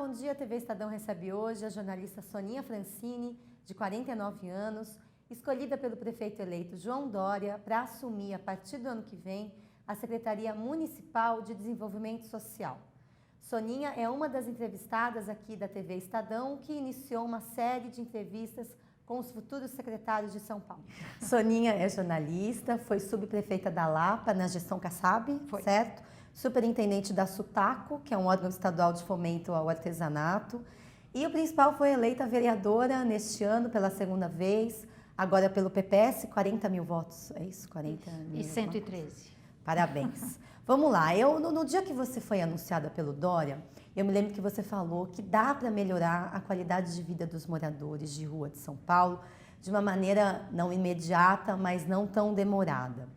bom dia. A TV Estadão recebe hoje a jornalista Soninha Francini, de 49 anos, escolhida pelo prefeito eleito João Dória para assumir, a partir do ano que vem, a Secretaria Municipal de Desenvolvimento Social. Soninha é uma das entrevistadas aqui da TV Estadão, que iniciou uma série de entrevistas com os futuros secretários de São Paulo. Soninha é jornalista, foi subprefeita da Lapa na gestão Kassab, certo? Superintendente da Sutaco, que é um órgão estadual de fomento ao artesanato. E o principal, foi eleita vereadora neste ano pela segunda vez, agora pelo PPS, 40 mil votos, é isso? 40 mil e 113. Parabéns. Vamos lá, no dia que você foi anunciada pelo Dória, eu me lembro que você falou que dá para melhorar a qualidade de vida dos moradores de rua de São Paulo de uma maneira não imediata, mas não tão demorada.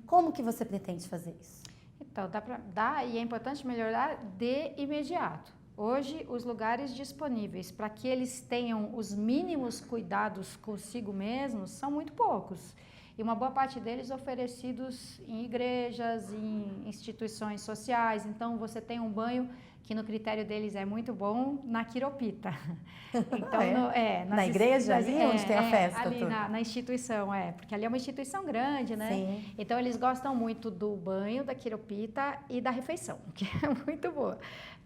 Como que você pretende fazer isso? Então, dá e é importante melhorar de imediato. Hoje, os lugares disponíveis para que eles tenham os mínimos cuidados consigo mesmos são muito poucos. E uma boa parte deles oferecidos em igrejas, em instituições sociais. Então, você tem um banho que no critério deles é muito bom na quiropita. Então, na igreja, ali onde tem a festa? Ali na instituição, porque ali é uma instituição grande, né? Sim. Então, eles gostam muito do banho, da quiropita e da refeição, que é muito boa.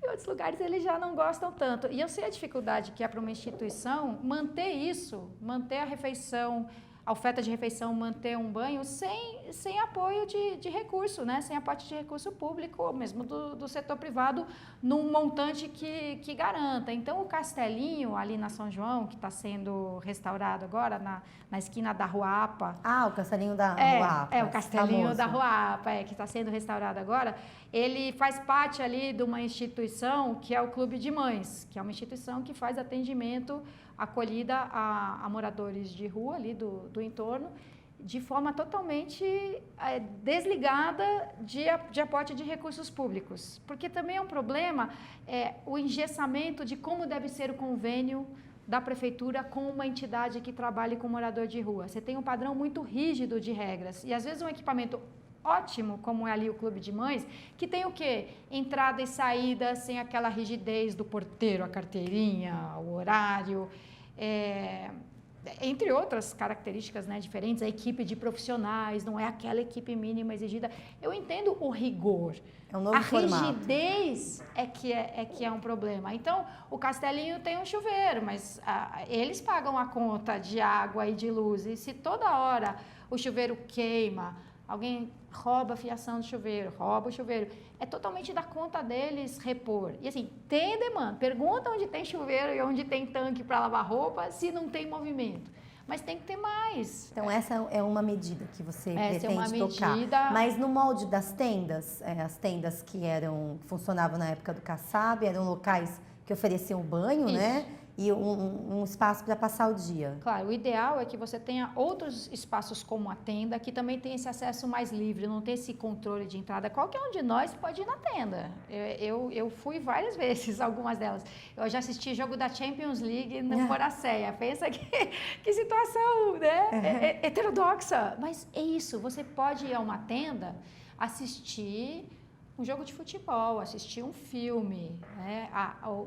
Em outros lugares, eles já não gostam tanto. E eu sei a dificuldade que é para uma instituição manter isso, manter a refeição, a oferta de refeição, manter um banho sem apoio de recurso, né? Sem aporte de recurso público, ou mesmo do setor privado, num montante que garanta. Então, o Castelinho, ali na São João, que está sendo restaurado agora, na esquina da Rua APA. Ah, o Castelinho da Rua APA. É, o Castelinho da Rua APA, que está sendo restaurado agora. Ele faz parte ali de uma instituição que é o Clube de Mães, que é uma instituição que faz atendimento, acolhida a moradores de rua ali do entorno, de forma totalmente desligada de aporte de recursos públicos. Porque também é um problema o engessamento de como deve ser o convênio da prefeitura com uma entidade que trabalhe com morador de rua. Você tem um padrão muito rígido de regras e às vezes um equipamento ótimo, como é ali o Clube de Mães, que tem o quê? Entrada e saída sem aquela rigidez do porteiro, a carteirinha, o horário, entre outras características, né, diferentes. A equipe de profissionais não é aquela equipe mínima exigida. Eu entendo o rigor. É um novo formato. Rigidez é que é um problema. Então, o Castelinho tem um chuveiro, mas eles pagam a conta de água e de luz. E se toda hora o chuveiro queima, alguém rouba a fiação do chuveiro, rouba o chuveiro, é totalmente da conta deles repor. E assim, tem demanda. Pergunta onde tem chuveiro e onde tem tanque para lavar roupa, se não tem movimento. Mas tem que ter mais. Então, essa é uma medida que você essa pretende tocar. Mas no molde das tendas, as tendas que funcionavam na época do Kassab, eram locais que ofereciam banho, isso, né? E um espaço para passar o dia. Claro, o ideal é que você tenha outros espaços como a tenda, que também tem esse acesso mais livre, não tem esse controle de entrada. Qualquer um de nós pode ir na tenda. Eu fui várias vezes, algumas delas. Eu já assisti jogo da Champions League no Boracéia. Pensa que situação, né? Heterodoxa. Mas é isso, você pode ir a uma tenda, assistir um jogo de futebol, assistir um filme, né?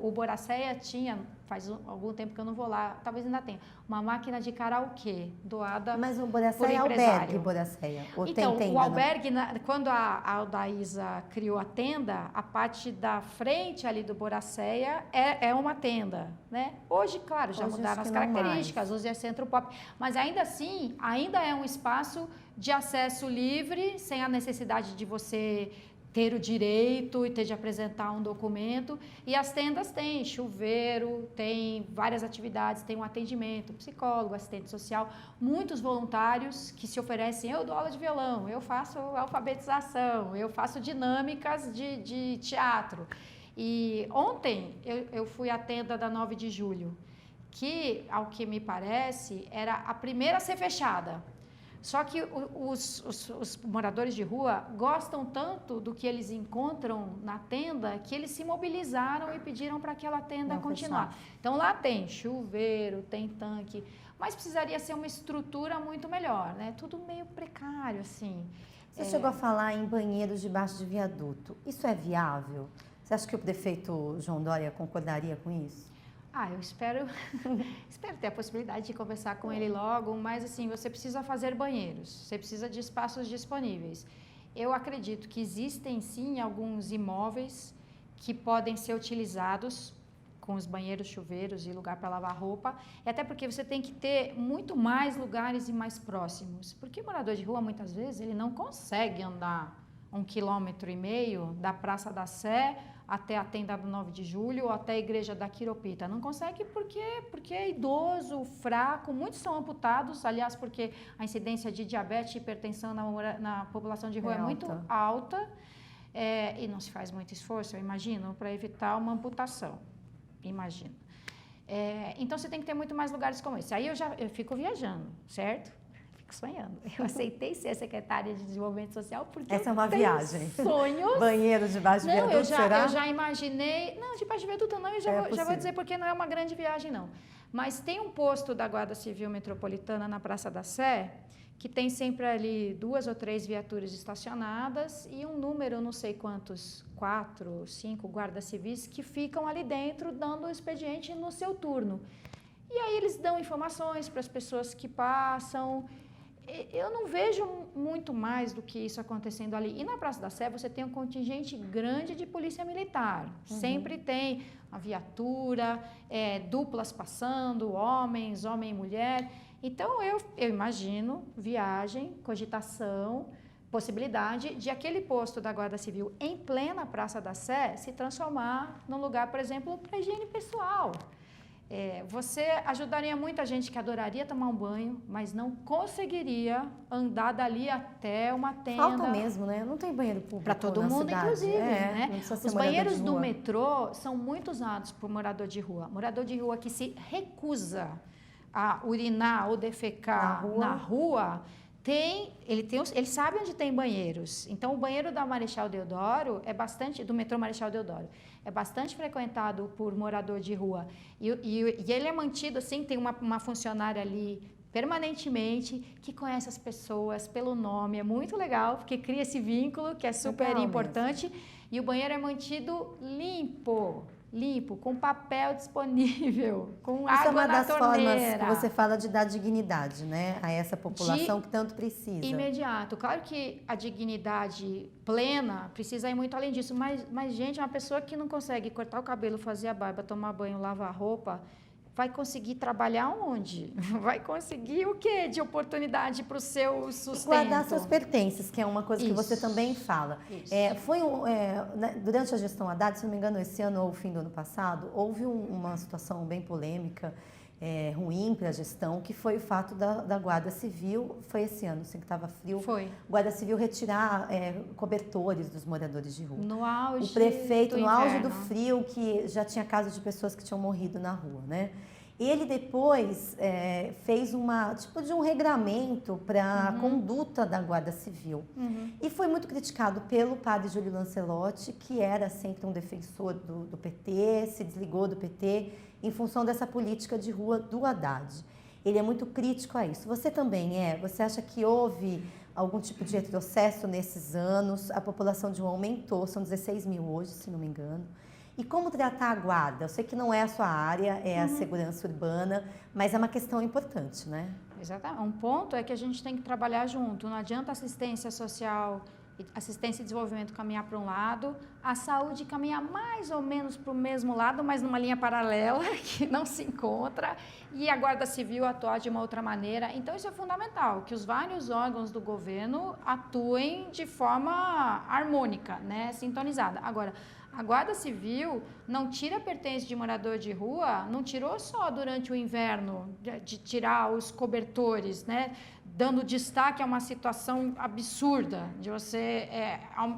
O Boracéia tinha, faz algum tempo que eu não vou lá, talvez ainda tenha, uma máquina de karaokê doada. Mas o Boracéia é albergue, Boracéia? Então, o albergue, quando a Aldaísa criou a tenda, a parte da frente ali do Boracéia é uma tenda, né? Hoje, claro, já mudaram as características, hoje é centro pop, mas ainda assim, ainda é um espaço de acesso livre, sem a necessidade de você ter o direito e ter de apresentar um documento. E as tendas têm chuveiro, tem várias atividades, tem um atendimento, psicólogo, assistente social, muitos voluntários que se oferecem. Eu dou aula de violão, eu faço alfabetização, eu faço dinâmicas de teatro. E ontem eu fui à tenda da 9 de julho, que, ao que me parece, era a primeira a ser fechada. Só que os moradores de rua gostam tanto do que eles encontram na tenda que eles se mobilizaram e pediram para aquela tenda continuar. Então, lá tem chuveiro, tem tanque, mas precisaria ser uma estrutura muito melhor, né? Tudo meio precário, assim. Você chegou a falar em banheiros debaixo de viaduto. Isso é viável? Você acha que o prefeito João Dória concordaria com isso? Eu espero ter a possibilidade de conversar com ele logo, mas assim, você precisa fazer banheiros, você precisa de espaços disponíveis. Eu acredito que existem sim alguns imóveis que podem ser utilizados com os banheiros, chuveiros e lugar para lavar roupa, e até porque você tem que ter muito mais lugares e mais próximos, porque o morador de rua muitas vezes ele não consegue andar 1,5 km da Praça da Sé até a tenda do 9 de julho ou até a igreja da Quiropita. Não consegue porque é idoso, fraco, muitos são amputados, aliás, porque a incidência de diabetes e hipertensão na população de rua é muito alta, e não se faz muito esforço, eu imagino, para evitar uma amputação. Imagino. Então, você tem que ter muito mais lugares como esse. Aí eu fico viajando, certo? Fico sonhando. Eu aceitei ser secretária de Desenvolvimento Social porque essa é uma viagem. Sonhos. Banheiro debaixo de viaduto, será? Eu já imaginei... Não, debaixo de viaduto não, eu já vou dizer porque não é uma grande viagem, não. Mas tem um posto da Guarda Civil Metropolitana na Praça da Sé, que tem sempre ali 2 ou 3 viaturas estacionadas e um número, não sei quantos, 4, 5 guardas civis que ficam ali dentro dando o expediente no seu turno. E aí eles dão informações para as pessoas que passam. Eu não vejo muito mais do que isso acontecendo ali. E na Praça da Sé você tem um contingente grande de polícia militar. Sempre tem a viatura, duplas passando, homens, homem e mulher. Então, eu imagino viagem, cogitação, possibilidade de aquele posto da Guarda Civil em plena Praça da Sé se transformar num lugar, por exemplo, para higiene pessoal. Você ajudaria muita gente que adoraria tomar um banho, mas não conseguiria andar dali até uma tenda. Falta mesmo, né? Não tem banheiro público para todo mundo, cidade. Inclusive. Né? Os banheiros do metrô são muito usados por morador de rua. Morador de rua que se recusa a urinar ou defecar na rua, ele sabe onde tem banheiros. Então, o banheiro da Marechal Deodoro do metrô Marechal Deodoro, é bastante frequentado por morador de rua. E ele é mantido assim, tem uma funcionária ali permanentemente, que conhece as pessoas pelo nome. É muito legal, porque cria esse vínculo que é super importante. E o banheiro é mantido limpo, com papel disponível, com água na torneira. Isso é uma das formas que você fala de dar dignidade, né, a essa população que tanto precisa. Imediato. Claro que a dignidade plena precisa ir muito além disso, mas gente, uma pessoa que não consegue cortar o cabelo, fazer a barba, tomar banho, lavar a roupa, vai conseguir trabalhar onde? Vai conseguir o quê de oportunidade para o seu sustento? Guardar seus pertences, que é uma coisa que você também fala. Durante a gestão Haddad, se não me engano, esse ano ou o fim do ano passado, houve uma situação bem polêmica, ruim para a gestão, que foi o fato da Guarda Civil, foi esse ano, assim que estava frio, Guarda Civil retirar cobertores dos moradores de rua. No auge o prefeito, no auge inverno. do frio, que já tinha casos de pessoas que tinham morrido na rua, né? Ele depois fez tipo de um regramento para a conduta da Guarda Civil. E foi muito criticado pelo padre Júlio Lancelotti, que era sempre um defensor do PT, se desligou do PT em função dessa política de rua do Haddad. Ele é muito crítico a isso. Você também é? Você acha que houve algum tipo de retrocesso nesses anos? A população de rua aumentou, são 16 mil hoje, se não me engano. E como tratar a guarda? Eu sei que não é a sua área, é a segurança urbana, mas é uma questão importante, né? Exatamente. Um ponto é que a gente tem que trabalhar junto. Não adianta assistência social, assistência e desenvolvimento caminhar para um lado, a saúde caminhar mais ou menos para o mesmo lado, mas numa linha paralela que não se encontra, e a Guarda Civil atuar de uma outra maneira. Então, isso é fundamental, que os vários órgãos do governo atuem de forma harmônica, né, sintonizada. Agora, a Guarda Civil não tira pertences de morador de rua, não tirou só durante o inverno, de tirar os cobertores, né? Dando destaque a uma situação absurda, de você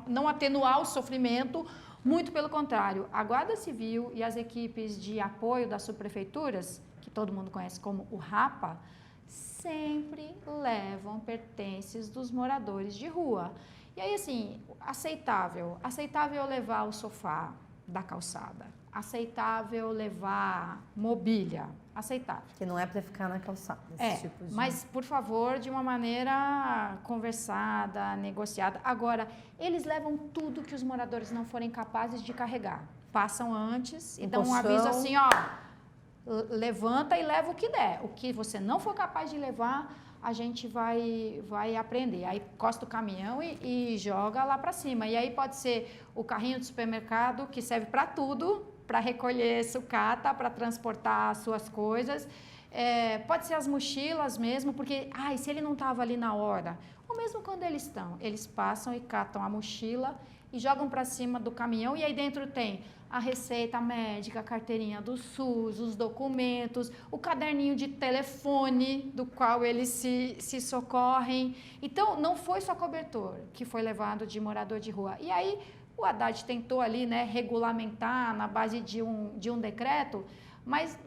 não atenuar o sofrimento, muito pelo contrário. A Guarda Civil e as equipes de apoio das subprefeituras, que todo mundo conhece como o RAPA, sempre levam pertences dos moradores de rua. E aí, assim, aceitável levar o sofá da calçada, aceitável levar mobília, aceitável. Que não é para ficar na calçada, esse tipo de... Mas, por favor, de uma maneira conversada, negociada. Agora, eles levam tudo que os moradores não forem capazes de carregar. Passam antes e dão um aviso assim, ó, levanta e leva o que der. O que você não for capaz de levar, a gente vai aprender. Aí encosta o caminhão e joga lá para cima. E aí pode ser o carrinho do supermercado, que serve para tudo, para recolher sucata, para transportar as suas coisas. Pode ser as mochilas mesmo, porque, se ele não estava ali na hora, ou mesmo quando eles estão, eles passam e catam a mochila e jogam para cima do caminhão, e aí dentro tem a receita médica, a carteirinha do SUS, os documentos, o caderninho de telefone do qual eles se socorrem. Então, não foi só cobertor que foi levado de morador de rua. E aí, o Haddad tentou ali, né, regulamentar na base de um decreto, mas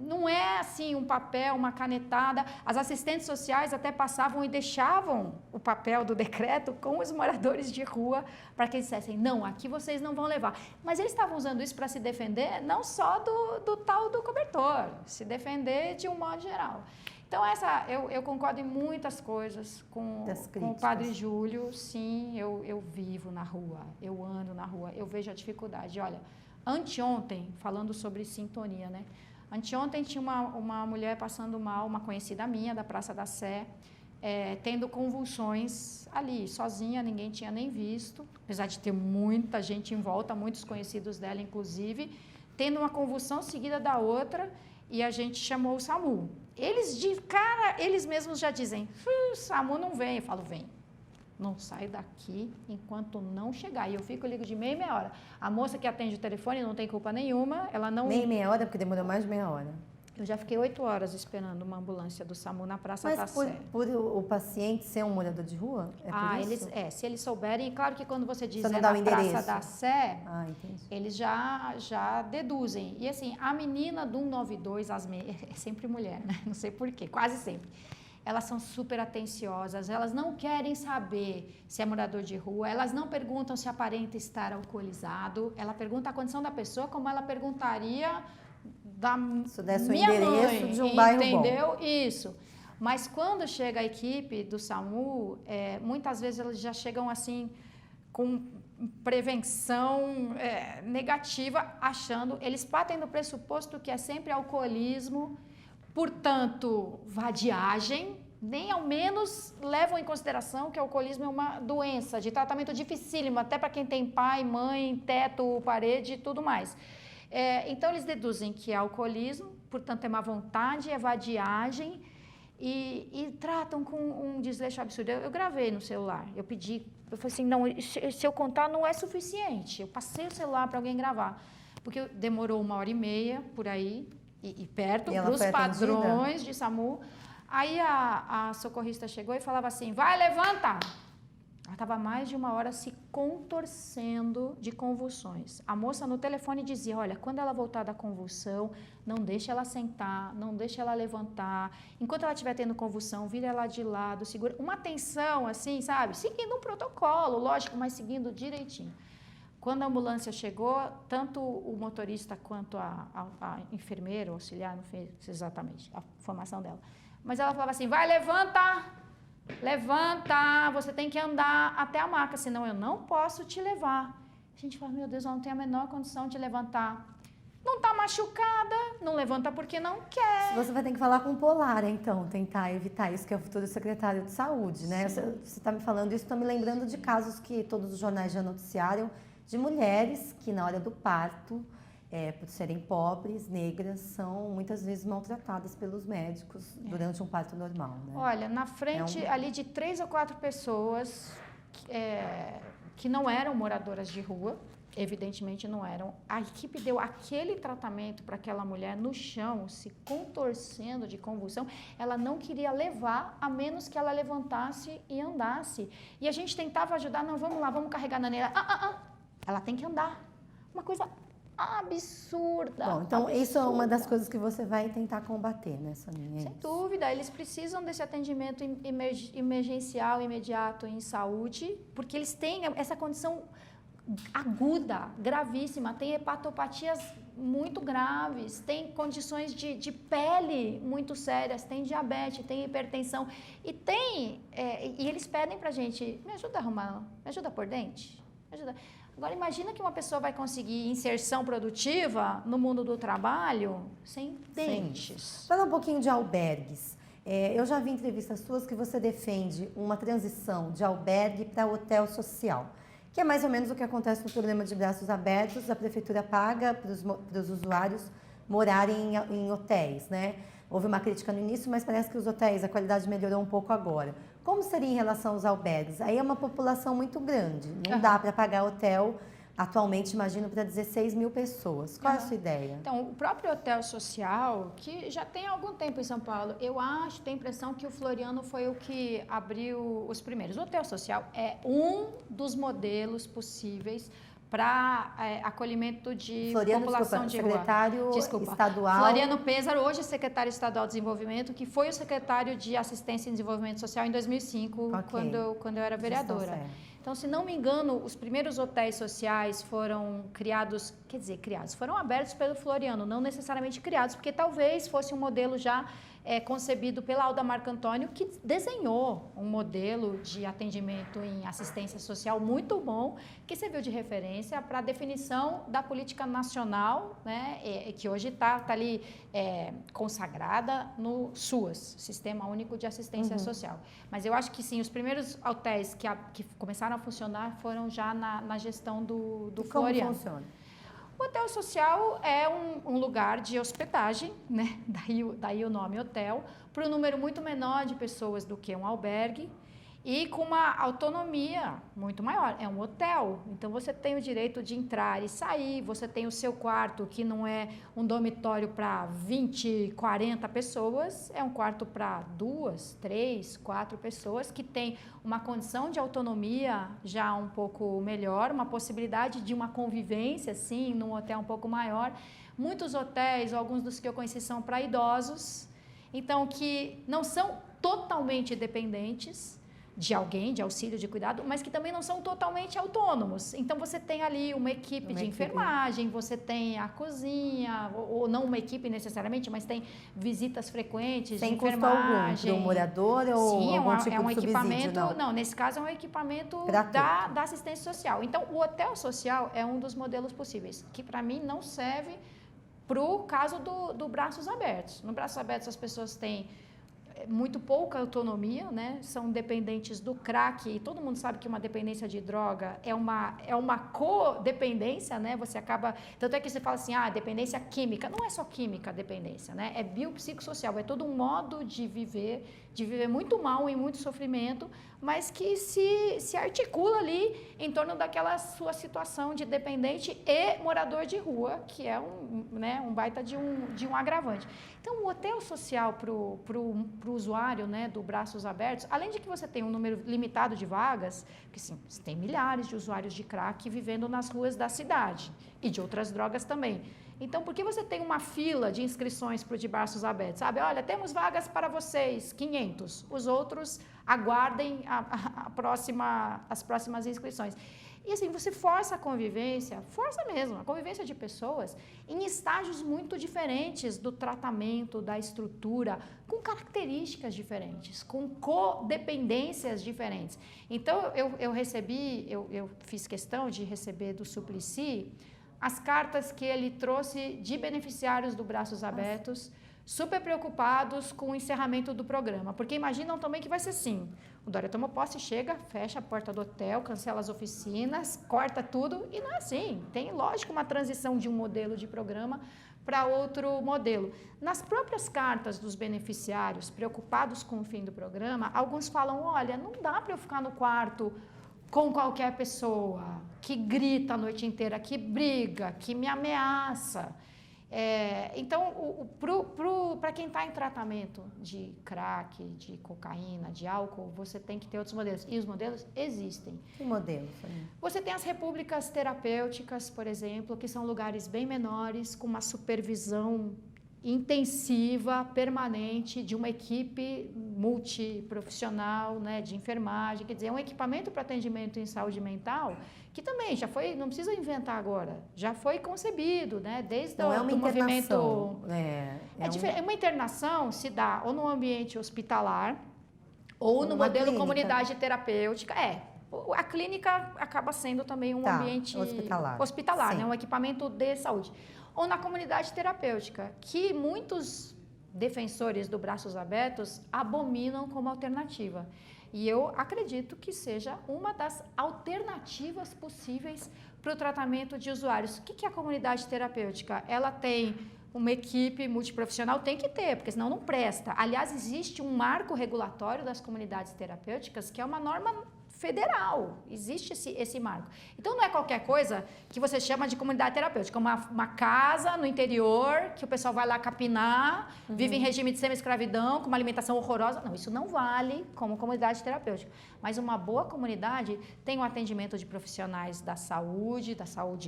não é assim um papel, uma canetada. As assistentes sociais até passavam e deixavam o papel do decreto com os moradores de rua para que eles dissessem, não, aqui vocês não vão levar. Mas eles estavam usando isso para se defender não só do tal do cobertor, se defender de um modo geral. Então, eu concordo em muitas coisas com o Padre Júlio. Sim, eu vivo na rua, eu ando na rua, eu vejo a dificuldade. Olha, anteontem, falando sobre sintonia, né? Anteontem tinha uma mulher passando mal, uma conhecida minha, da Praça da Sé, tendo convulsões ali, sozinha, ninguém tinha nem visto, apesar de ter muita gente em volta, muitos conhecidos dela, inclusive, tendo uma convulsão seguida da outra, e a gente chamou o SAMU. Eles mesmos já dizem, o SAMU não vem. Eu falo, vem. Não sai daqui enquanto não chegar. E eu ligo de meia em meia hora. A moça que atende o telefone não tem culpa nenhuma, ela não... Meia hora, porque demorou mais de meia hora. Eu já fiquei 8 horas esperando uma ambulância do SAMU na Praça da Sé. Mas por o paciente ser um morador de rua? Por isso? Se eles souberem, claro que quando você diz na Praça da Sé, entendi. eles já deduzem. E assim, a menina do 192, é sempre mulher, né? Não sei porquê, quase sempre. Elas são super atenciosas, elas não querem saber se é morador de rua, elas não perguntam se aparenta estar alcoolizado, ela pergunta a condição da pessoa como ela perguntaria da minha mãe, de um bairro entendeu? Bom. Isso. Mas quando chega a equipe do SAMU, muitas vezes eles já chegam assim com prevenção negativa, achando, eles partem do pressuposto que é sempre alcoolismo, portanto, vadiagem, nem ao menos levam em consideração que o alcoolismo é uma doença de tratamento dificílimo, até para quem tem pai, mãe, teto, parede e tudo mais. Então, eles deduzem que é alcoolismo, portanto, é má vontade, é vadiagem, e tratam com um desleixo absurdo. Eu gravei no celular, eu falei assim, não, se eu contar não é suficiente. Eu passei o celular para alguém gravar, porque demorou 1h30 por aí, e perto, para os padrões de SAMU. Aí a socorrista chegou e falava assim, vai, levanta! Ela estava mais de 1 hora se contorcendo de convulsões. A moça no telefone dizia, olha, quando ela voltar da convulsão, não deixe ela sentar, não deixe ela levantar. Enquanto ela estiver tendo convulsão, vira ela de lado, segura. Uma atenção, assim, sabe? Seguindo um protocolo, lógico, mas seguindo direitinho. Quando a ambulância chegou, tanto o motorista quanto a enfermeira, o auxiliar, não sei exatamente a formação dela, mas ela falava assim, vai, levanta, você tem que andar até a maca, senão eu não posso te levar. A gente fala, meu Deus, ela não tem a menor condição de levantar. Não está machucada, não levanta porque não quer. Você vai ter que falar com o Polar, então, tentar evitar isso, que é o futuro secretário de saúde, né? Sim. Você está me falando isso, estou me lembrando de casos que todos os jornais já noticiaram, de mulheres que na hora do parto, por serem pobres, negras, são muitas vezes maltratadas pelos médicos durante um parto normal, né? Olha, na frente ali de 3 ou 4 pessoas que não eram moradoras de rua, evidentemente não eram, a equipe deu aquele tratamento para aquela mulher no chão, se contorcendo de convulsão, ela não queria levar, a menos que ela levantasse e andasse. E a gente tentava ajudar, não, vamos lá, vamos carregar a neném. Ela tem que andar. Uma coisa absurda. Bom, então isso é uma das coisas que você vai tentar combater, né, Soninha? Sem dúvida, eles precisam desse atendimento emergencial, imediato em saúde, porque eles têm essa condição aguda, gravíssima, tem hepatopatias muito graves, tem condições de pele muito sérias, tem diabetes, tem hipertensão e eles pedem pra gente, me ajuda a arrumar, me ajuda a pôr dente, me ajuda. Agora imagina que uma pessoa vai conseguir inserção produtiva no mundo do trabalho sem dentes. Fala um pouquinho de albergues. Eu já vi entrevistas suas que você defende uma transição de albergue para hotel social, que é mais ou menos o que acontece no programa de Braços Abertos. A prefeitura paga para os usuários morarem em hotéis, né? Houve uma crítica no início, mas parece que os hotéis, a qualidade melhorou um pouco agora. Como seria em relação aos albergues? Aí é uma população muito grande, não dá para pagar hotel atualmente, imagino, para 16 mil pessoas. Qual é a sua ideia? Então, o próprio hotel social, que já tem algum tempo em São Paulo, eu tenho a impressão que o Floriano foi o que abriu os primeiros. O hotel social é um dos modelos possíveis para acolhimento de população de rua. Secretário estadual. Floriano Pêsaro, hoje secretário estadual de desenvolvimento, que foi o secretário de assistência e desenvolvimento social em 2005, quando eu era vereadora. Então, se não me engano, os primeiros hotéis sociais foram criados, foram abertos pelo Floriano, não necessariamente criados, porque talvez fosse um modelo já concebido pela Alda Marco Antônio, que desenhou um modelo de atendimento em assistência social muito bom, que serviu de referência para a definição da política nacional, né, que hoje está ali consagrada no SUAS, Sistema Único de Assistência Social. Mas eu acho que sim, os primeiros hotéis que começaram a funcionar foram já na gestão do Floriano. Como funciona? O hotel social é um lugar de hospedagem, né? Daí o nome hotel, para um número muito menor de pessoas do que um albergue e com uma autonomia muito maior. É um hotel, então você tem o direito de entrar e sair, você tem o seu quarto, que não é um dormitório para 20, 40 pessoas, é um quarto para 2, 3, 4 pessoas, que tem uma condição de autonomia já um pouco melhor, uma possibilidade de uma convivência, sim, num hotel um pouco maior. Muitos hotéis, alguns dos que eu conheci, são para idosos, então que não são totalmente dependentes de alguém, de auxílio, de cuidado, mas que também não são totalmente autônomos. Então, você tem ali uma equipe de enfermagem, você tem a cozinha, ou não uma equipe necessariamente, mas tem visitas frequentes de enfermagem. Sem custo algum, para o morador ou sim, algum tipo é um de equipamento, subsídio? Não, nesse caso é um equipamento da assistência social. Então, o hotel social é um dos modelos possíveis, que para mim não serve para o caso do Braços Abertos. No Braços Abertos, as pessoas têm muito pouca autonomia, né? São dependentes do crack, e todo mundo sabe que uma dependência de droga é uma codependência, né? Você acaba, tanto é que você fala assim, dependência química, não é só química a dependência, né? É biopsicossocial, é todo um modo de viver muito mal e muito sofrimento, mas que se articula ali em torno daquela sua situação de dependente e morador de rua, que é um baita de um agravante. Então, o hotel social para o usuário, né, do Braços Abertos, além de que você tem um número limitado de vagas, porque sim, você tem milhares de usuários de crack vivendo nas ruas da cidade e de outras drogas também. Então, por que você tem uma fila de inscrições para o de Braços Abertos? Sabe, olha, temos vagas para vocês, 500. Os outros aguardem as próximas inscrições. E assim, você força a convivência, força mesmo, a convivência de pessoas em estágios muito diferentes do tratamento, da estrutura, com características diferentes, com codependências diferentes. Então, eu fiz questão de receber do Suplicy as cartas que ele trouxe de beneficiários do Braços Abertos, super preocupados com o encerramento do programa, porque imaginam também que vai ser assim, o Dória toma posse, chega, fecha a porta do hotel, cancela as oficinas, corta tudo, e não é assim, tem, lógico, uma transição de um modelo de programa para outro modelo. Nas próprias cartas dos beneficiários, preocupados com o fim do programa, alguns falam, olha, não dá para eu ficar no quarto com qualquer pessoa que grita a noite inteira, que briga, que me ameaça. Então, para quem está em tratamento de crack, de cocaína, de álcool, você tem que ter outros modelos. E os modelos existem. Que modelos? Você tem as repúblicas terapêuticas, por exemplo, que são lugares bem menores, com uma supervisão intensiva, permanente, de uma equipe multiprofissional, né, de enfermagem, quer dizer, é um equipamento para atendimento em saúde mental que também já foi, não precisa inventar agora, já foi concebido, né, desde não é uma do internação, movimento... Uma internação se dá ou no ambiente hospitalar ou no modelo clínica. Comunidade terapêutica. A clínica acaba sendo também um ambiente hospitalar, né, um equipamento de saúde. Ou na comunidade terapêutica, que muitos defensores do Braços Abertos abominam como alternativa. E eu acredito que seja uma das alternativas possíveis para o tratamento de usuários. O que é a comunidade terapêutica? Ela tem uma equipe multiprofissional, tem que ter, porque senão não presta. Aliás, existe um marco regulatório das comunidades terapêuticas, que é uma norma federal, existe esse marco. Então, não é qualquer coisa que você chama de comunidade terapêutica, uma casa no interior, que o pessoal vai lá capinar, vive em regime de semi-escravidão, com uma alimentação horrorosa. Não, isso não vale como comunidade terapêutica. Mas uma boa comunidade tem um atendimento de profissionais da saúde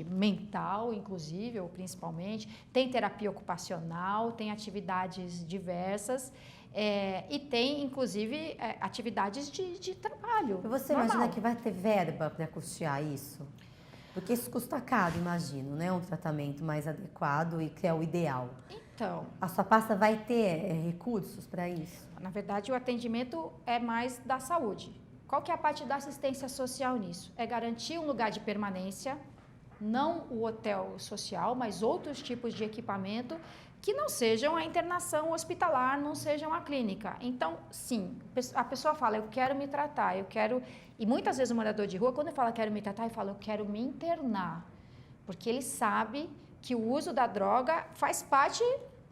mental, inclusive, ou principalmente, tem terapia ocupacional, tem atividades diversas, e tem, inclusive, atividades de trabalho. E você imagina que vai ter verba para custear isso? Porque isso custa caro, imagino, né? Um tratamento mais adequado e que é o ideal. Então... A sua pasta vai ter recursos para isso? Na verdade, o atendimento é mais da saúde. Qual que é a parte da assistência social nisso? É garantir um lugar de permanência, não o hotel social, mas outros tipos de equipamento que não sejam a internação hospitalar, não sejam a clínica. Então, sim, a pessoa fala, eu quero me tratar, eu quero... E muitas vezes o morador de rua, quando ele fala quero me tratar, ele fala, eu quero me internar. Porque ele sabe que o uso da droga faz parte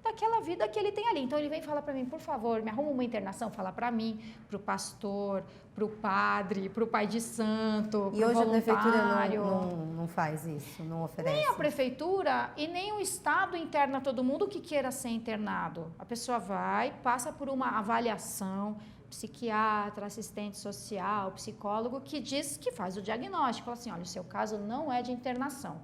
daquela vida que ele tem ali. Então, ele vem e fala para mim, por favor, me arruma uma internação, fala para mim, para o pastor, para o padre, para o pai de santo, para o voluntário. E hoje a prefeitura não faz isso, não oferece? Nem a prefeitura e nem o Estado interna todo mundo que queira ser internado. A pessoa vai, passa por uma avaliação, psiquiatra, assistente social, psicólogo, que diz que faz o diagnóstico. Fala assim, olha, o seu caso não é de internação.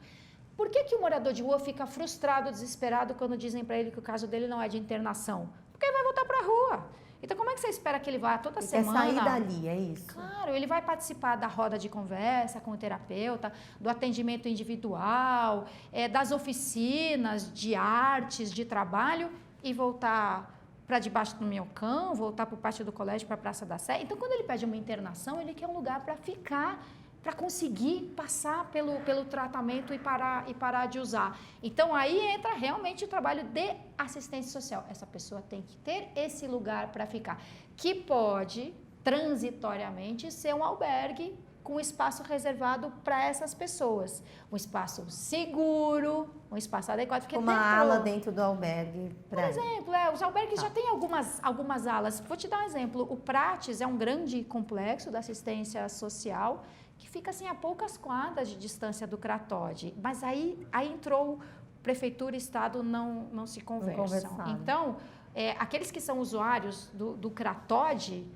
Por que o morador de rua fica frustrado, desesperado quando dizem para ele que o caso dele não é de internação? Porque ele vai voltar para a rua. Então, como é que você espera que ele vá toda semana? Quer sair dali, é isso? Claro, ele vai participar da roda de conversa com o terapeuta, do atendimento individual, das oficinas de artes, de trabalho, e voltar para debaixo do minhocão, voltar para o pátio do colégio, para a Praça da Sé. Então, quando ele pede uma internação, ele quer um lugar para ficar, para conseguir passar pelo tratamento e parar de usar. Então, aí entra realmente o trabalho de assistência social. Essa pessoa tem que ter esse lugar para ficar, que pode, transitoriamente, ser um albergue com espaço reservado para essas pessoas. Um espaço seguro, um espaço adequado. Porque uma ala dentro do albergue. Por exemplo, os albergues já têm algumas alas. Vou te dar um exemplo. O Prates é um grande complexo da assistência social, que fica assim a poucas quadras de distância do Cratode. Mas aí entrou prefeitura e Estado não se conversam. Então, aqueles que são usuários do Cratode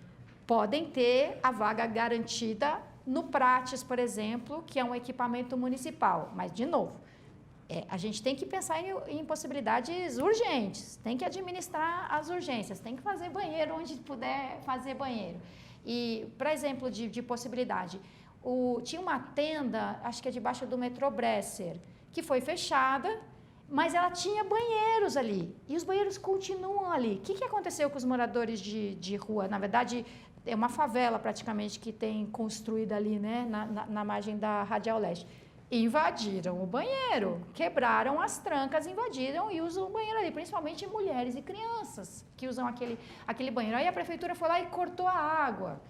podem ter a vaga garantida no Prates, por exemplo, que é um equipamento municipal. Mas, de novo, a gente tem que pensar em possibilidades urgentes, tem que administrar as urgências, tem que fazer banheiro onde puder fazer banheiro. E, para exemplo de possibilidade, tinha uma tenda, acho que é debaixo do metrô Bresser, que foi fechada, mas ela tinha banheiros ali, e os banheiros continuam ali. O que aconteceu com os moradores de rua? Na verdade, é uma favela praticamente que tem construída ali, né, na margem da Radial Leste. Invadiram o banheiro, quebraram as trancas, invadiram e usam o banheiro ali, principalmente mulheres e crianças que usam aquele banheiro. Aí a prefeitura foi lá e cortou a água.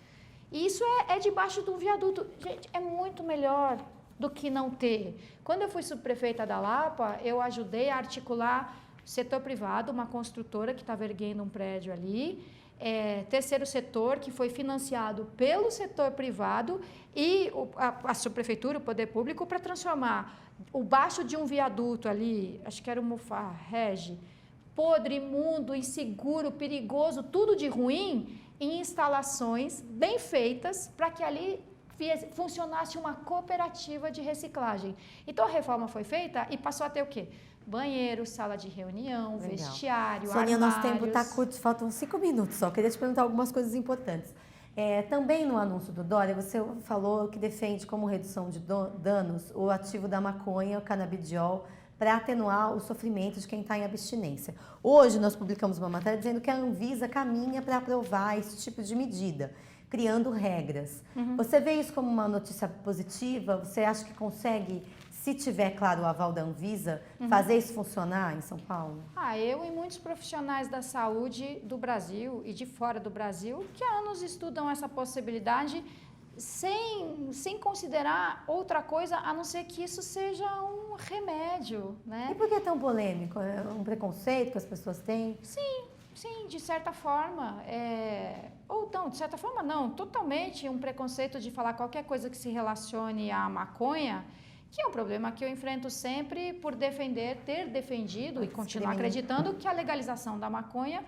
E isso é debaixo de um viaduto. Gente, é muito melhor do que não ter. Quando eu fui subprefeita da Lapa, eu ajudei a articular o setor privado, uma construtora que estava erguendo um prédio ali, terceiro setor, que foi financiado pelo setor privado, e a subprefeitura, o poder público, para transformar o baixo de um viaduto ali, acho que era o Mufarrege, podre, imundo, inseguro, perigoso, tudo de ruim, em instalações bem feitas para que ali funcionasse uma cooperativa de reciclagem. Então a reforma foi feita e passou a ter o quê? Banheiro, sala de reunião, Legal. vestiário, Soninha, armários. nosso tempo está curto, faltam 5 minutos só. Queria te perguntar algumas coisas importantes. Também no anúncio do Dória, você falou que defende como redução de danos o ativo da maconha, o canabidiol, para atenuar o sofrimento de quem está em abstinência. Hoje nós publicamos uma matéria dizendo que a Anvisa caminha para aprovar esse tipo de medida, criando regras. Você vê isso como uma notícia positiva? Você acha que consegue, se tiver, claro, o aval da Anvisa, fazer isso funcionar em São Paulo? Eu e muitos profissionais da saúde do Brasil e de fora do Brasil que há anos estudam essa possibilidade sem considerar outra coisa, a não ser que isso seja um remédio, né? E por que é tão polêmico? É um preconceito que as pessoas têm? Sim, de certa forma. Ou não, de certa forma não, totalmente um preconceito de falar qualquer coisa que se relacione à maconha, que é um problema que eu enfrento sempre por ter defendido e continuar acreditando que a legalização da maconha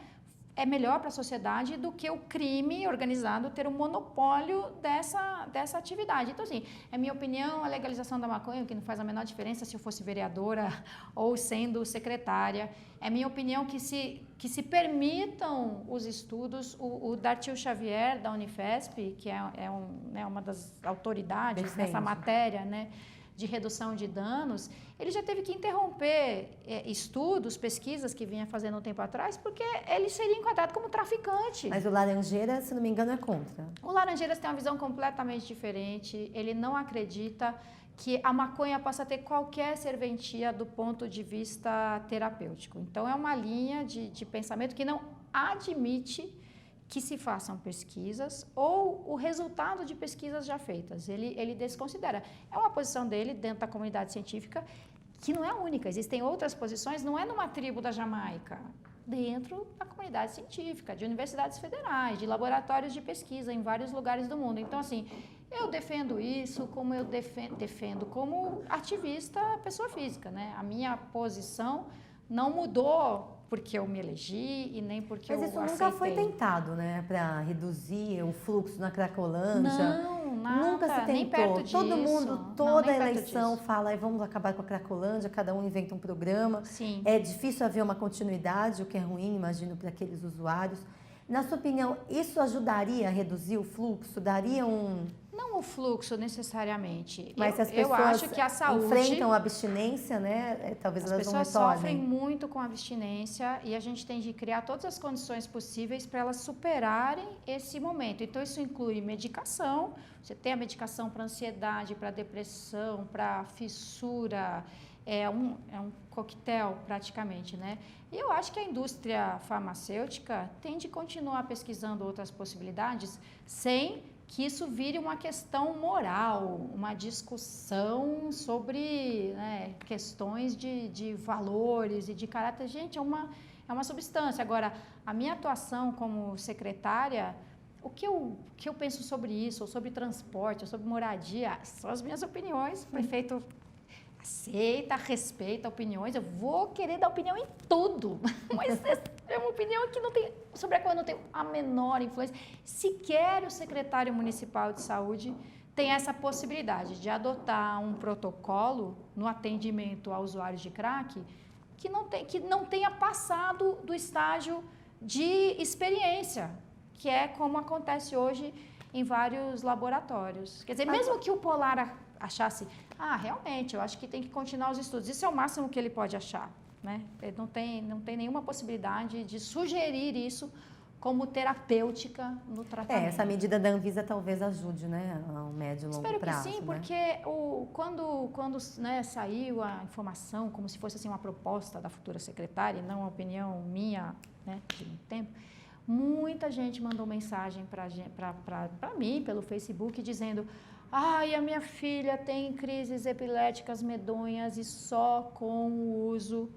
é melhor para a sociedade do que o crime organizado ter um monopólio dessa atividade. Então, assim, é minha opinião, a legalização da maconha, que não faz a menor diferença se eu fosse vereadora ou sendo secretária. É minha opinião que se permitam os estudos. O Dartil Xavier, da Unifesp, que é uma das autoridades nessa matéria, né, de redução de danos, ele já teve que interromper estudos, pesquisas que vinha fazendo um tempo atrás, porque ele seria enquadrado como traficante. Mas o Laranjeiras, se não me engano, é contra. O Laranjeiras tem uma visão completamente diferente. Ele não acredita que a maconha possa ter qualquer serventia do ponto de vista terapêutico. Então, é uma linha de pensamento que não admite que se façam pesquisas ou o resultado de pesquisas já feitas. Ele desconsidera. É uma posição dele dentro da comunidade científica que não é a única. Existem outras posições, não é numa tribo da Jamaica, dentro da comunidade científica, de universidades federais, de laboratórios de pesquisa em vários lugares do mundo. Então, assim, eu defendo isso como eu defendo como ativista, pessoa física, né? A minha posição não mudou porque eu me elegi e nem porque eu aceitei. Mas isso nunca foi tentado, né? Para reduzir o fluxo na Cracolândia. Não, nada, nunca se tentou. nem perto disso. Todo mundo, toda eleição fala, vamos acabar com a Cracolândia, cada um inventa um programa. Sim. É difícil haver uma continuidade, o que é ruim, imagino, para aqueles usuários. Na sua opinião, isso ajudaria a reduzir o fluxo? Daria um... Não o fluxo, necessariamente. Mas se as pessoas eu acho que a saúde, enfrentam a abstinência, né? Talvez elas não retornem. As pessoas sofrem muito com a abstinência e a gente tem de criar todas as condições possíveis para elas superarem esse momento. Então, isso inclui medicação. Você tem a medicação para ansiedade, para depressão, para fissura. É um coquetel, praticamente, né? E eu acho que a indústria farmacêutica tem de continuar pesquisando outras possibilidades sem que isso vire uma questão moral, uma discussão sobre, né, questões de valores e de caráter. Gente, é uma substância. Agora, a minha atuação como secretária, o que eu penso sobre isso, ou sobre transporte, ou sobre moradia, são as minhas opiniões. O prefeito aceita, respeita opiniões, eu vou querer dar opinião em tudo, mas é uma opinião que sobre a qual eu não tenho a menor influência. Sequer o secretário municipal de saúde tem essa possibilidade de adotar um protocolo no atendimento a usuários de crack que não tenha passado do estágio de experiência, que é como acontece hoje em vários laboratórios. Quer dizer, mesmo que o Polar achasse, realmente, eu acho que tem que continuar os estudos. Isso é o máximo que ele pode achar, né? Ele não tem nenhuma possibilidade de sugerir isso como terapêutica no tratamento. Essa medida da Anvisa talvez ajude, né, ao médio e longo prazo. Espero que sim, porque quando né, saiu a informação, como se fosse assim, uma proposta da futura secretária, e não uma opinião minha, né, de um tempo, muita gente mandou mensagem para mim, pelo Facebook, dizendo: a minha filha tem crises epiléticas medonhas e só com o uso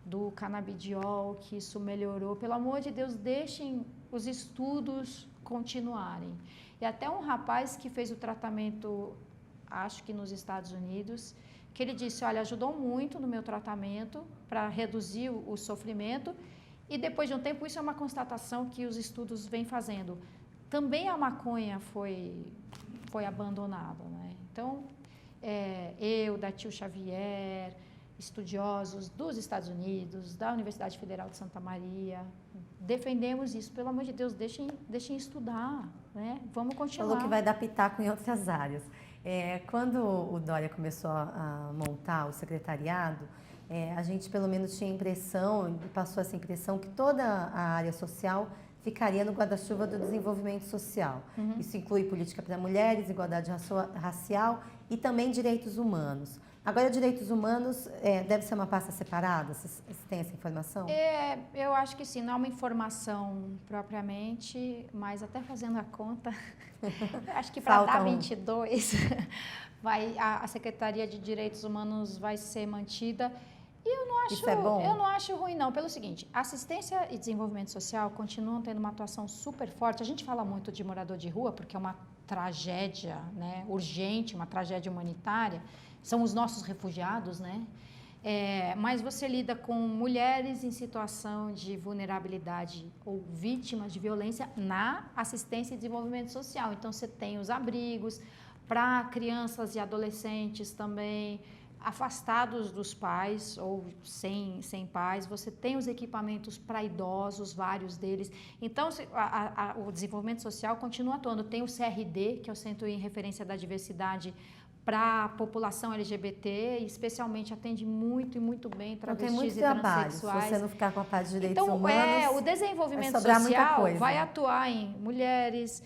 do canabidiol que isso melhorou. Pelo amor de Deus, deixem os estudos continuarem. E até um rapaz que fez o tratamento, acho que nos Estados Unidos, que ele disse, olha, ajudou muito no meu tratamento para reduzir o sofrimento, e depois de um tempo, isso é uma constatação que os estudos vêm fazendo. Também a maconha foi foi abandonado, né? Então, da Tio Xavier, estudiosos dos Estados Unidos, da Universidade Federal de Santa Maria, defendemos isso. Pelo amor de Deus, deixem estudar, né? Vamos continuar. Falou que vai dar pitaco em outras áreas. Quando o Dória começou a montar o secretariado, a gente pelo menos tinha a impressão, passou essa impressão, que toda a área social ficaria no guarda-chuva do desenvolvimento social. Uhum. Isso inclui política para mulheres, igualdade racial e também direitos humanos. Agora, direitos humanos deve ser uma pasta separada? Você tem essa informação? Eu acho que sim, não é uma informação propriamente, mas até fazendo a conta, acho que para dar 22, a Secretaria de Direitos Humanos vai ser mantida. E eu não acho, isso é bom? Eu não acho ruim, não. Pelo seguinte, assistência e desenvolvimento social continuam tendo uma atuação super forte. A gente fala muito de morador de rua, porque é uma tragédia, né, urgente, uma tragédia humanitária. São os nossos refugiados, né? Mas você lida com mulheres em situação de vulnerabilidade ou vítimas de violência na assistência e desenvolvimento social. Então, você tem os abrigos para crianças e adolescentes também, afastados dos pais ou sem pais, você tem os equipamentos para idosos, vários deles. Então, o desenvolvimento social continua atuando. Tem o CRD, que é o Centro em Referência da Diversidade para a população LGBT, e especialmente atende muito e muito bem travestis e transexuais. Se você não ficar com a parte de direitos humanos, o desenvolvimento social vai atuar em mulheres,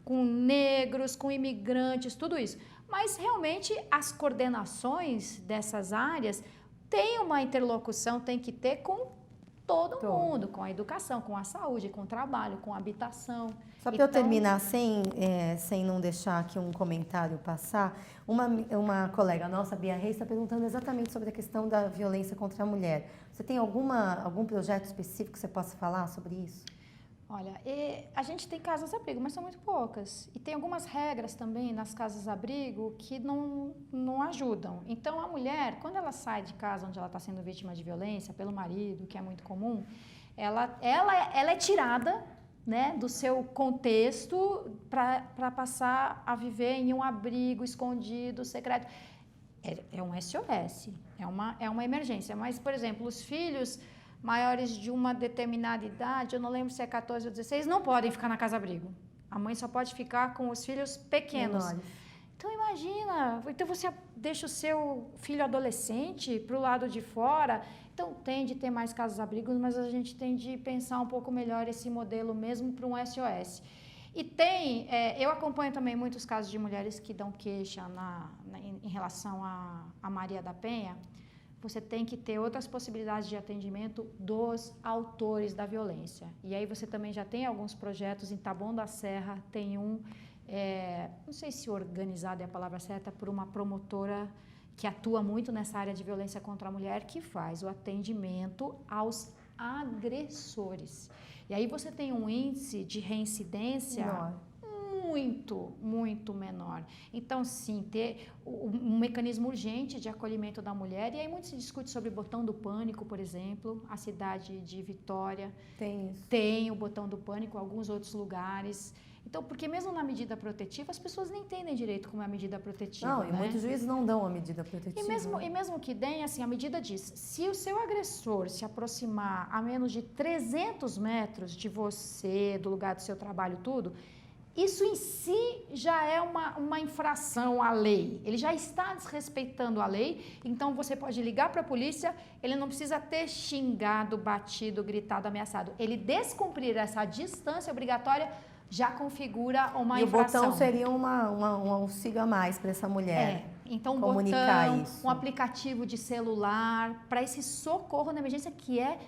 com negros, com imigrantes, tudo isso. Mas, realmente, as coordenações dessas áreas têm uma interlocução, tem que ter com todo mundo, com a educação, com a saúde, com o trabalho, com a habitação. Só para eu terminar, sem não deixar aqui um comentário passar, uma colega nossa, Bia Reis, está perguntando exatamente sobre a questão da violência contra a mulher. Você tem algum projeto específico que você possa falar sobre isso? Olha, a gente tem casas-abrigo, mas são muito poucas. E tem algumas regras também nas casas-abrigo que não ajudam. Então, a mulher, quando ela sai de casa onde ela está sendo vítima de violência pelo marido, que é muito comum, ela é tirada, né, do seu contexto para passar a viver em um abrigo escondido, secreto. É um SOS, é uma emergência. Mas, por exemplo, os filhos maiores de uma determinada idade, eu não lembro se é 14 ou 16, não podem ficar na casa-abrigo. A mãe só pode ficar com os filhos pequenos. Menores. Então, imagina, então você deixa o seu filho adolescente para o lado de fora. Então, tem de ter mais casas-abrigos, mas a gente tem de pensar um pouco melhor esse modelo mesmo para um SOS. E eu acompanho também muitos casos de mulheres que dão queixa em relação a Maria da Penha. Você tem que ter outras possibilidades de atendimento dos autores da violência. E aí você também já tem alguns projetos em Taboão da Serra, tem não sei se organizado é a palavra certa, por uma promotora que atua muito nessa área de violência contra a mulher, que faz o atendimento aos agressores. E aí você tem um índice de reincidência muito, muito menor. Então, sim, ter um mecanismo urgente de acolhimento da mulher. E aí muito se discute sobre o botão do pânico, por exemplo. A cidade de Vitória tem o botão do pânico, alguns outros lugares. Então, porque mesmo na medida protetiva, as pessoas nem entendem direito como é a medida protetiva. Não, e muitos juízes não dão a medida protetiva. E mesmo que deem, assim, a medida diz, se o seu agressor se aproximar a menos de 300 metros de você, do lugar do seu trabalho, tudo, isso em si já é uma infração à lei. Ele já está desrespeitando a lei, então você pode ligar para a polícia, ele não precisa ter xingado, batido, gritado, ameaçado. Ele descumprir essa distância obrigatória já configura uma infração. E o botão seria um auxílio a mais para essa mulher. Então, comunicar botão, isso. Um aplicativo de celular para esse socorro na emergência que é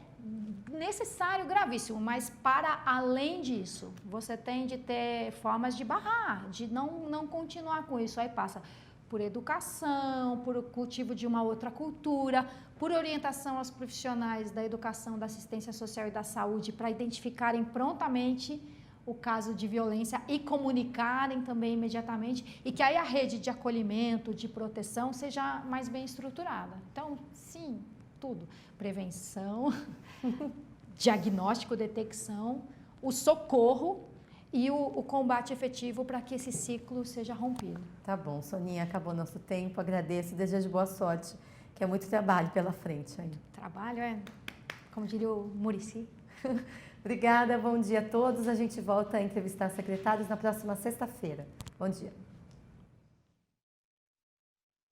necessário, gravíssimo, mas para além disso, você tem de ter formas de barrar, de não continuar com isso. Aí passa por educação, por cultivo de uma outra cultura, por orientação aos profissionais da educação, da assistência social e da saúde para identificarem prontamente o caso de violência e comunicarem também imediatamente, e que aí a rede de acolhimento, de proteção seja mais bem estruturada. Então, sim, tudo. Prevenção, diagnóstico, detecção, o socorro e o combate efetivo para que esse ciclo seja rompido. Tá bom, Soninha, acabou nosso tempo. Agradeço e desejo boa sorte, que é muito trabalho pela frente aí. Trabalho, como diria o Muricy. Obrigada, bom dia a todos. A gente volta a entrevistar secretários na próxima sexta-feira. Bom dia.